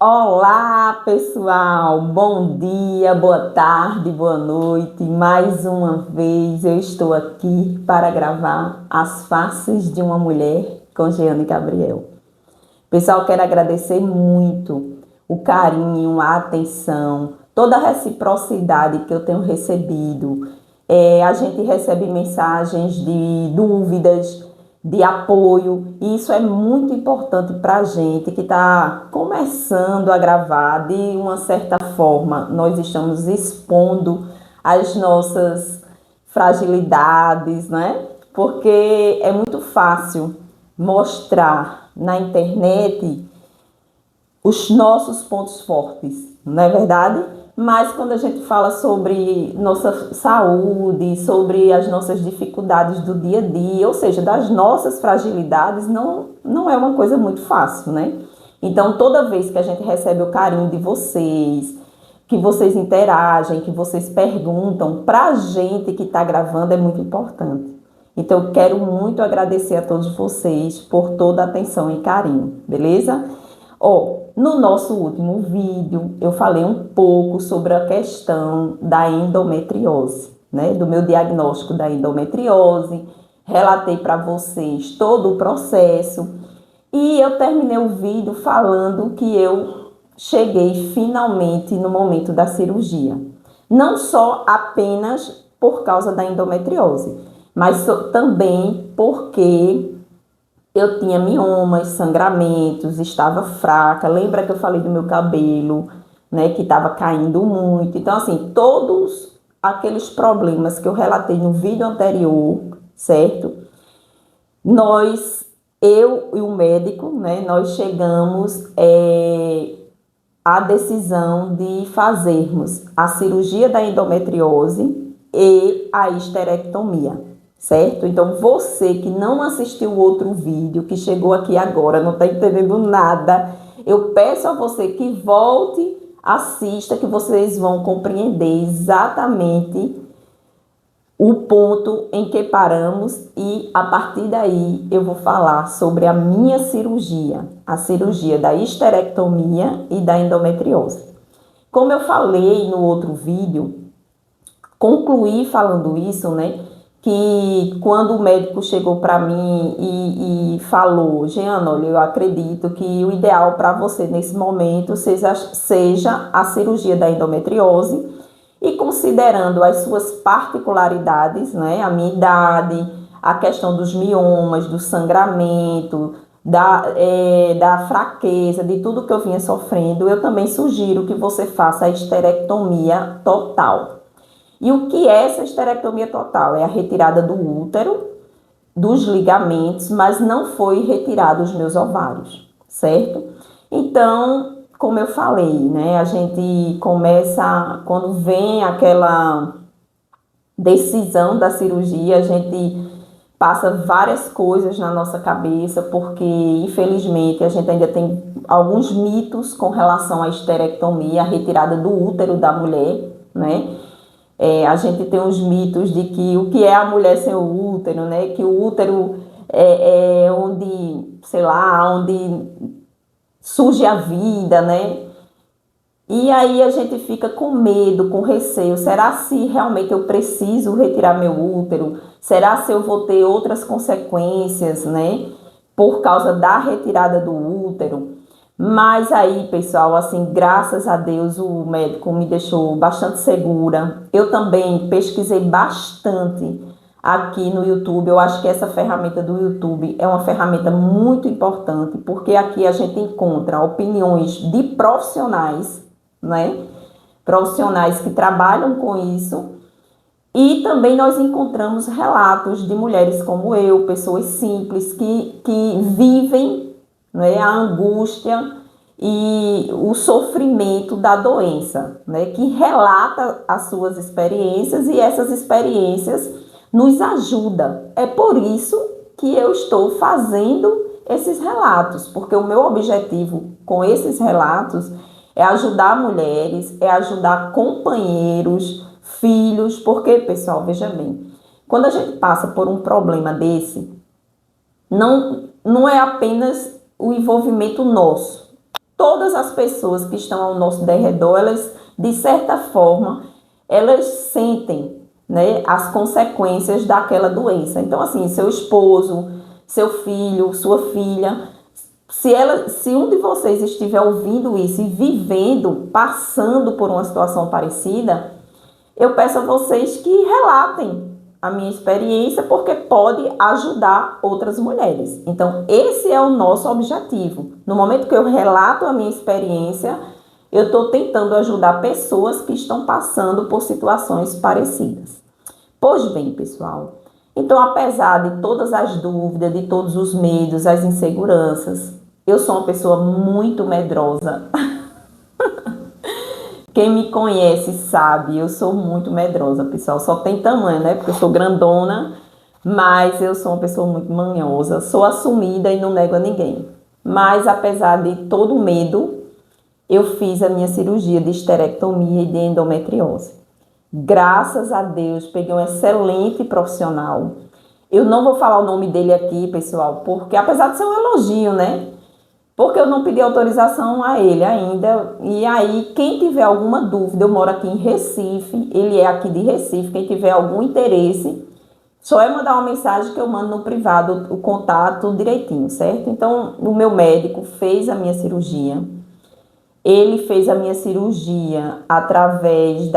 Olá, pessoal! Bom dia, boa tarde, boa noite. Mais uma vez eu estou aqui para gravar As Faces de uma Mulher com Jeane Gabriel. Pessoal, quero agradecer muito o carinho, a atenção, toda a reciprocidade que eu tenho recebido. A gente recebe mensagens de dúvidas, de apoio, e isso é muito importante para a gente que está começando a gravar. De uma certa forma, nós estamos expondo as nossas fragilidades, né? Porque é muito fácil mostrar na internet os nossos pontos fortes, não é verdade? Mas quando a gente fala sobre nossa saúde, sobre as nossas dificuldades do dia a dia, ou seja, das nossas fragilidades, não é uma coisa muito fácil, né? Então, toda vez que a gente recebe o carinho de vocês, que vocês interagem, que vocês perguntam, para a gente que está gravando é muito importante. Então, eu quero muito agradecer a todos vocês por toda a atenção e carinho, beleza? No nosso último vídeo, eu falei um pouco sobre a questão da endometriose, né? Do meu diagnóstico da endometriose, relatei para vocês todo o processo e eu terminei o vídeo falando que eu cheguei finalmente no momento da cirurgia. Não só apenas por causa da endometriose, mas também porque eu tinha miomas, sangramentos, estava fraca. Lembra que eu falei do meu cabelo, né, que estava caindo muito. Então, assim, todos aqueles problemas que eu relatei no vídeo anterior, certo? Eu e o médico, né, nós chegamos à decisão de fazermos a cirurgia da endometriose e a histerectomia. Certo? Então, você que não assistiu o outro vídeo, que chegou aqui agora, não está entendendo nada, eu peço a você que volte, assista, que vocês vão compreender exatamente o ponto em que paramos e, a partir daí, eu vou falar sobre a minha cirurgia, a cirurgia da histerectomia e da endometriose. Como eu falei no outro vídeo, concluí falando isso, né? Que quando o médico chegou para mim e falou: Jeane, olha, eu acredito que o ideal para você nesse momento seja a cirurgia da endometriose, e considerando as suas particularidades, né, a minha idade, a questão dos miomas, do sangramento, da fraqueza, de tudo que eu vinha sofrendo, eu também sugiro que você faça a histerectomia total. E o que é essa histerectomia total? É a retirada do útero, dos ligamentos, mas não foi retirado os meus ovários, certo? Então, como eu falei, né, a gente começa, quando vem aquela decisão da cirurgia, a gente passa várias coisas na nossa cabeça, porque infelizmente a gente ainda tem alguns mitos com relação à histerectomia, a retirada do útero da mulher, né? A gente tem os mitos de que o que é a mulher sem o útero, né? Que o útero é onde, sei lá, onde surge a vida, né? E aí a gente fica com medo, com receio. Será se realmente eu preciso retirar meu útero? Será se eu vou ter outras consequências, né? Por causa da retirada do útero? Mas aí, pessoal, assim, graças a Deus o médico me deixou bastante segura. Eu também pesquisei bastante aqui no YouTube. Eu acho que essa ferramenta do YouTube é uma ferramenta muito importante, porque aqui a gente encontra opiniões de profissionais, né? Profissionais que trabalham com isso. E também nós encontramos relatos de mulheres como eu, pessoas simples que vivem, né, a angústia e o sofrimento da doença, né, que relata as suas experiências, e essas experiências nos ajudam. É por isso que eu estou fazendo esses relatos, porque o meu objetivo com esses relatos é ajudar mulheres, é ajudar companheiros, filhos, porque, pessoal, veja bem, quando a gente passa por um problema desse, não é apenas o envolvimento nosso. todas as pessoas que estão ao nosso derredor, elas, de certa forma, elas sentem, né, as consequências daquela doença. Então, assim, seu esposo, seu filho, sua filha, se um de vocês estiver ouvindo isso e vivendo, passando por uma situação parecida, eu peço a vocês que relatem a minha experiência, porque pode ajudar outras mulheres. Então, esse é o nosso objetivo. No momento que eu relato a minha experiência, eu estou tentando ajudar pessoas que estão passando por situações parecidas. Pois bem, pessoal, então, apesar de todas as dúvidas, de todos os medos, as inseguranças, eu sou uma pessoa muito medrosa. Quem me conhece sabe, eu sou muito medrosa, pessoal. Só tem tamanho, né? Porque eu sou grandona, mas eu sou uma pessoa muito manhosa. Sou assumida e não nego a ninguém. Mas, apesar de todo o medo, eu fiz a minha cirurgia de esterectomia e de endometriose. Graças a Deus, peguei um excelente profissional. Eu não vou falar o nome dele aqui, pessoal, porque apesar de ser um elogio, né? Porque eu não pedi autorização a ele ainda. E aí, quem tiver alguma dúvida, eu moro aqui em Recife, ele é aqui de Recife, quem tiver algum interesse, só é mandar uma mensagem que eu mando no privado o contato direitinho, certo? Então, o meu médico fez a minha cirurgia. Ele fez a minha cirurgia através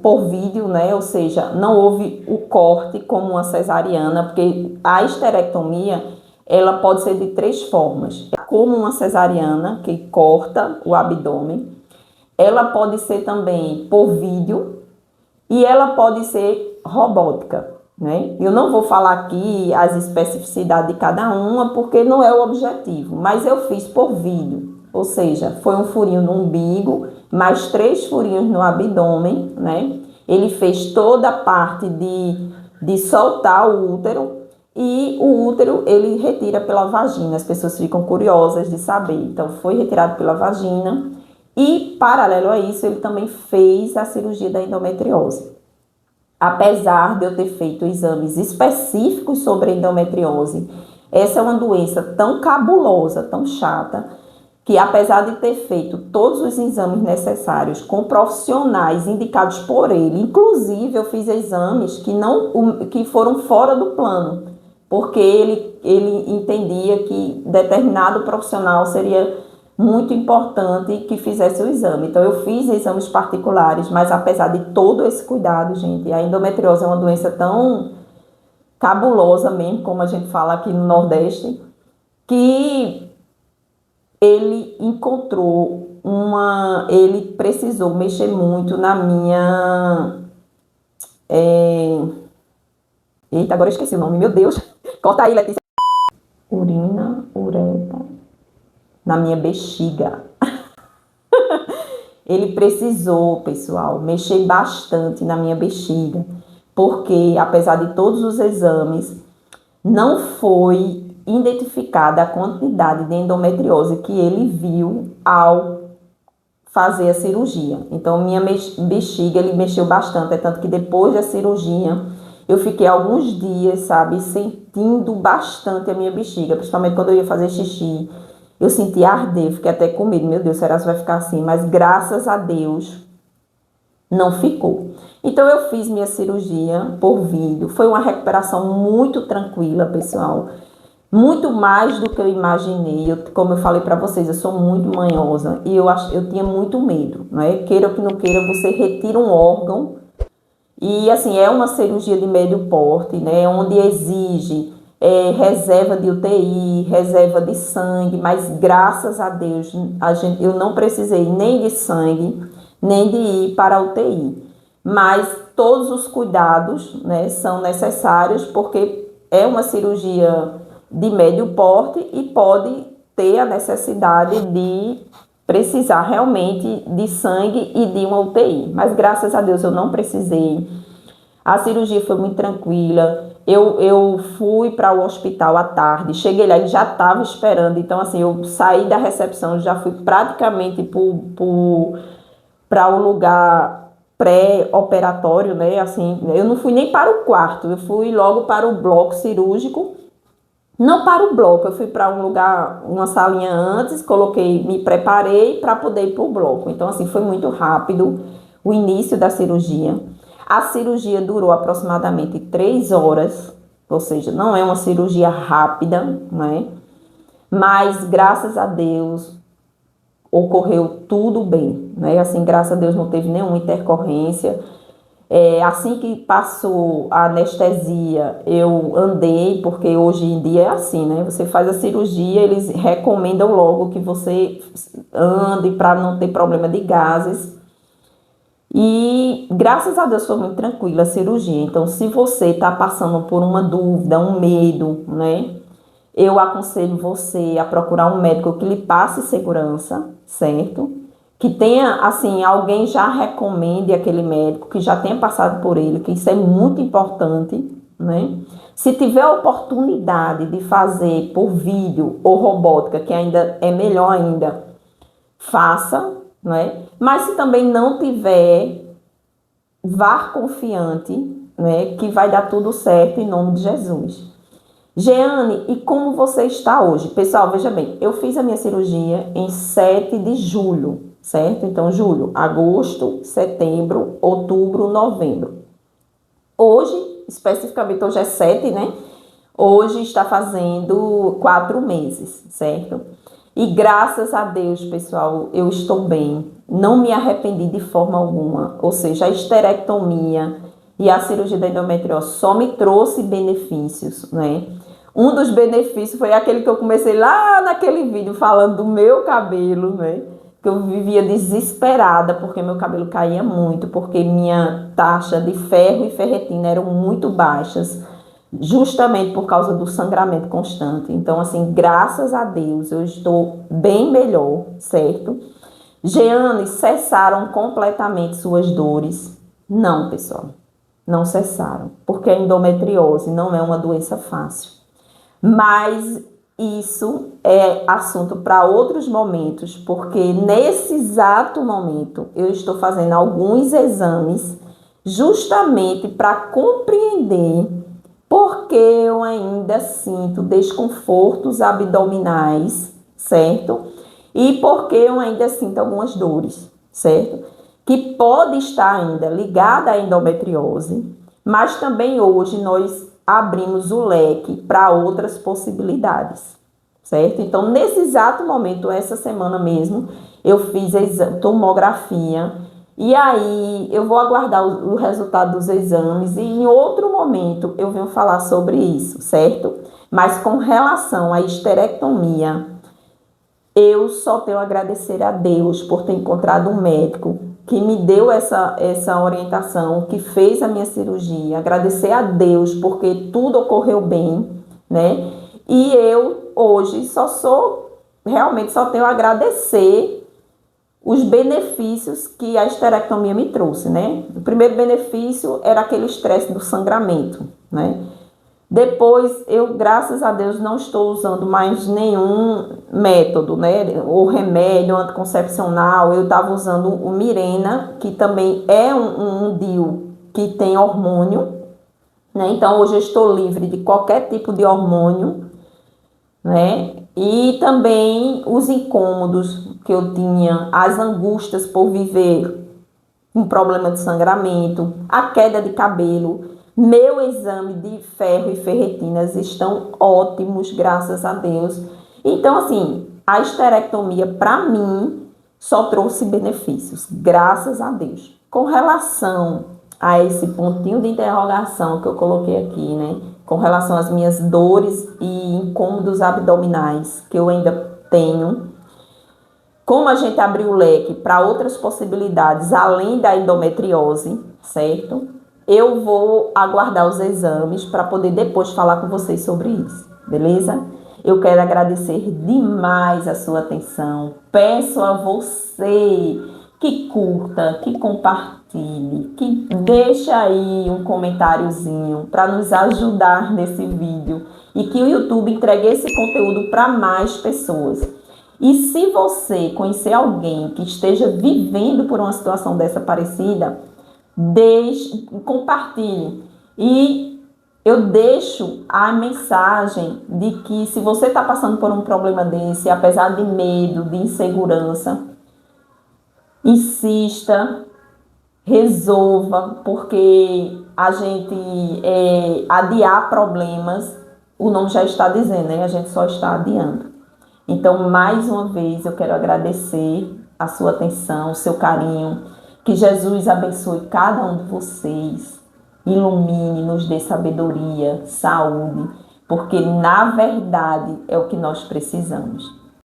por vídeo, né? Ou seja, não houve o corte como uma cesariana, porque a esterectomia, ela pode ser de 3 formas. Como uma cesariana, que corta o abdômen. Ela pode ser também por vídeo e ela pode ser robótica, né? Eu não vou falar aqui as especificidades de cada uma, porque não é o objetivo, mas eu fiz por vídeo. Ou seja, foi um furinho no umbigo, mais 3 furinhos no abdômen, né? Ele fez toda a parte de soltar o útero e o útero ele retira pela vagina. As pessoas ficam curiosas de saber. Então, foi retirado pela vagina e, paralelo a isso, ele também fez a cirurgia da endometriose. Apesar de eu ter feito exames específicos sobre a endometriose, essa é uma doença tão cabulosa, tão chata, que apesar de ter feito todos os exames necessários com profissionais indicados por ele, inclusive eu fiz exames que foram fora do plano, porque ele entendia que determinado profissional seria muito importante que fizesse o exame. Então eu fiz exames particulares, mas apesar de todo esse cuidado, gente, a endometriose é uma doença tão cabulosa mesmo, como a gente fala aqui no Nordeste, que ele ele precisou mexer muito na minha, eita, agora eu esqueci o nome, meu Deus, corta aí, Letícia, uretra, na minha bexiga. Ele precisou, pessoal, mexer bastante na minha bexiga, porque apesar de todos os exames, não foi identificada a quantidade de endometriose que ele viu ao fazer a cirurgia. Então, minha bexiga, ele mexeu bastante, é tanto que depois da cirurgia, eu fiquei alguns dias, sabe, sentindo bastante a minha bexiga, principalmente quando eu ia fazer xixi, eu sentia arder, fiquei até com medo, meu Deus, será que vai ficar assim? Mas graças a Deus, não ficou. Então, eu fiz minha cirurgia por vídeo, foi uma recuperação muito tranquila, pessoal. Muito mais do que eu imaginei. Como eu falei para vocês, eu sou muito manhosa e eu tinha muito medo, né? Queira ou que não queira, você retira um órgão e assim, é uma cirurgia de médio porte, né? Onde exige reserva de UTI, reserva de sangue, mas graças a Deus eu não precisei nem de sangue, nem de ir para a UTI. Mas todos os cuidados, né, são necessários porque é uma cirurgia de médio porte e pode ter a necessidade de precisar realmente de sangue e de uma UTI. Mas graças a Deus eu não precisei. A cirurgia foi muito tranquila. Eu fui para o hospital à tarde, cheguei lá e já estava esperando. Então, assim, eu saí da recepção, já fui praticamente para o lugar pré-operatório, né? Assim, eu não fui nem para o quarto, eu fui logo para o bloco cirúrgico. Não para o bloco, eu fui para um lugar, uma salinha antes, coloquei, me preparei para poder ir para o bloco. Então, assim, foi muito rápido o início da cirurgia. A cirurgia durou aproximadamente 3 horas, ou seja, não é uma cirurgia rápida, né? Mas, graças a Deus, ocorreu tudo bem, né? Assim, graças a Deus não teve nenhuma intercorrência. Assim que passou a anestesia, eu andei, porque hoje em dia é assim, né? Você faz a cirurgia, eles recomendam logo que você ande para não ter problema de gases. E graças a Deus foi muito tranquila a cirurgia. Então, se você está passando por uma dúvida, um medo, né? Eu aconselho você a procurar um médico que lhe passe segurança, certo? Que tenha, assim, alguém já recomende aquele médico, que já tenha passado por ele, que isso é muito importante, né? Se tiver a oportunidade de fazer por vídeo ou robótica, que ainda é melhor ainda, faça, né? Mas se também não tiver, vá confiante, né? Que vai dar tudo certo em nome de Jesus. Jeane, e como você está hoje? Pessoal, veja bem, eu fiz a minha cirurgia em 7 de julho, certo? Então, julho, agosto, setembro, outubro, novembro. Hoje, especificamente, hoje é 7, né? Hoje está fazendo 4 meses, certo? E graças a Deus, pessoal, eu estou bem. Não me arrependi de forma alguma. Ou seja, a esterectomia e a cirurgia da endometriose só me trouxe benefícios, né? Um dos benefícios foi aquele que eu comecei lá naquele vídeo falando do meu cabelo, né? Que eu vivia desesperada porque meu cabelo caía muito, porque minha taxa de ferro e ferretina eram muito baixas, justamente por causa do sangramento constante. Então, assim, graças a Deus, eu estou bem melhor, certo? Jeane, cessaram completamente suas dores? Não, pessoal, não cessaram, porque a endometriose não é uma doença fácil. Mas isso é assunto para outros momentos, porque nesse exato momento eu estou fazendo alguns exames justamente para compreender por que eu ainda sinto desconfortos abdominais, certo? E por que eu ainda sinto algumas dores, certo? Que pode estar ainda ligada à endometriose, mas também hoje nós abrimos o leque para outras possibilidades, certo? Então, nesse exato momento, essa semana mesmo, eu fiz a tomografia e aí eu vou aguardar o resultado dos exames e em outro momento eu venho falar sobre isso, certo? Mas com relação à esterectomia, eu só tenho a agradecer a Deus por ter encontrado um médico que me deu essa orientação, que fez a minha cirurgia. Agradecer a Deus porque tudo ocorreu bem, né? E eu hoje realmente só tenho a agradecer os benefícios que a esterectomia me trouxe, né? O primeiro benefício era aquele estresse do sangramento, né? Depois, eu, graças a Deus, não estou usando mais nenhum método, né? Ou remédio anticoncepcional. Eu estava usando o Mirena, que também é um DIU que tem hormônio, né? Então, hoje eu estou livre de qualquer tipo de hormônio, né? E também os incômodos que eu tinha, as angústias por viver um problema de sangramento, a queda de cabelo. Meu exame de ferro e ferretinas estão ótimos, graças a Deus. Então, assim, a esterectomia, para mim, só trouxe benefícios, graças a Deus. Com relação a esse pontinho de interrogação que eu coloquei aqui, né? Com relação às minhas dores e incômodos abdominais que eu ainda tenho, como a gente abriu o leque para outras possibilidades além da endometriose, certo? Eu vou aguardar os exames para poder depois falar com vocês sobre isso, beleza? Eu quero agradecer demais a sua atenção. Peço a você que curta, que compartilhe, que deixe aí um comentáriozinho para nos ajudar nesse vídeo e que o YouTube entregue esse conteúdo para mais pessoas. E se você conhecer alguém que esteja vivendo por uma situação dessa parecida, compartilhe. E eu deixo a mensagem de que se você está passando por um problema desse, apesar de medo, de insegurança, insista, resolva, porque a gente adiar problemas, o nome já está dizendo, né? A gente só está adiando. Então, mais uma vez, eu quero agradecer a sua atenção, o seu carinho, que Jesus abençoe cada um de vocês, ilumine, nos dê sabedoria, saúde, porque na verdade é o que nós precisamos.